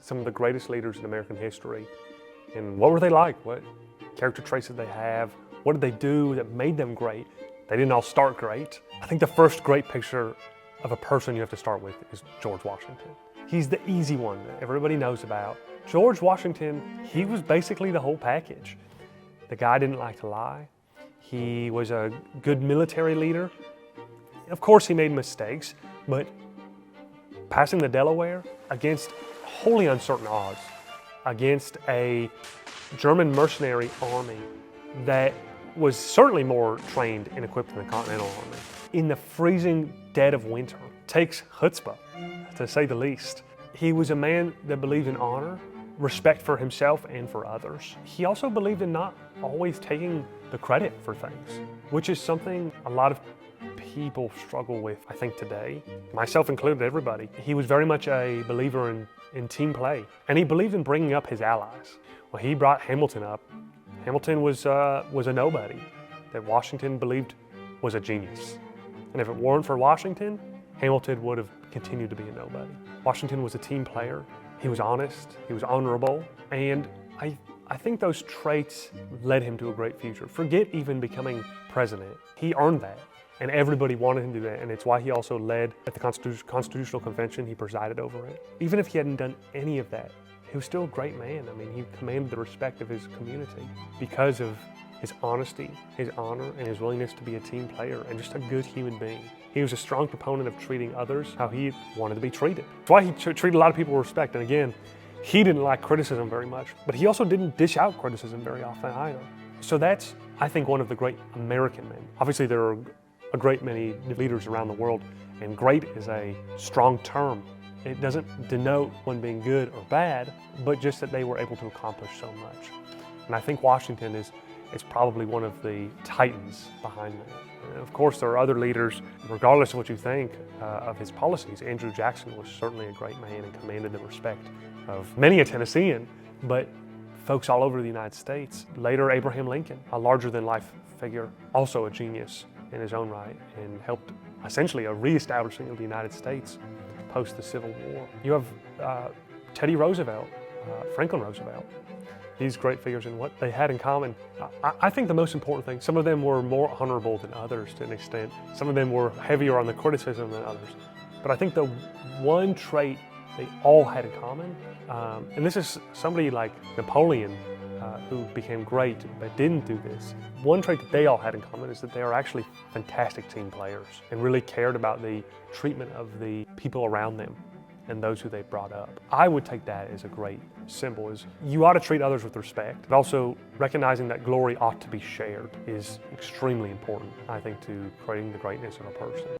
some of the greatest leaders in American history. And what were they like? What character traits did they have? What did they do that made them great? They didn't all start great. I think the first great picture of a person you have to start with is George Washington. He's the easy one that everybody knows about. George Washington, he was basically the whole package. The guy didn't like to lie. He was a good military leader. Of course, he made mistakes, but passing the Delaware against wholly uncertain odds, against a German mercenary army that was certainly more trained and equipped than the Continental Army, in the freezing dead of winter, takes chutzpah, to say the least. He was a man that believed in honor, respect for himself and for others. He also believed in not always taking the credit for things, which is something a lot of people struggle with, I think, today, myself included, everybody. He was very much a believer in team play, and he believed in bringing up his allies. Well, he brought Hamilton up. Hamilton was a nobody that Washington believed was a genius. And if it weren't for Washington, Hamilton would have continued to be a nobody. Washington was a team player. He was honest, he was honorable, and I think those traits led him to a great future. Forget even becoming president. He earned that, and everybody wanted him to do that, and it's why he also led at the Constitutional Convention. He presided over it. Even if he hadn't done any of that, he was still a great man. I mean, he commanded the respect of his community because of his honesty, his honor, and his willingness to be a team player and just a good human being. He was a strong proponent of treating others how he wanted to be treated. That's why he treated a lot of people with respect. And again, he didn't like criticism very much, but he also didn't dish out criticism very often either. So that's, I think, one of the great American men. Obviously, there are a great many leaders around the world, and great is a strong term. It doesn't denote one being good or bad, but just that they were able to accomplish so much. And I think Washington is probably one of the titans behind that. And of course, there are other leaders, regardless of what you think of his policies. Andrew Jackson was certainly a great man and commanded the respect of many a Tennessean, but folks all over the United States. Later, Abraham Lincoln, a larger-than-life figure, also a genius in his own right, and helped essentially a reestablishing of the United States post the Civil War. You have Teddy Roosevelt, Franklin Roosevelt. These great figures and what they had in common. I think the most important thing, some of them were more honorable than others to an extent. Some of them were heavier on the criticism than others. But I think the one trait they all had in common, and this is somebody like Napoleon, who became great but didn't do this. One trait that they all had in common is that they are actually fantastic team players and really cared about the treatment of the people around them and those who they brought up. I would take that as a great symbol, is you ought to treat others with respect, but also recognizing that glory ought to be shared is extremely important, I think, to creating the greatness of a person.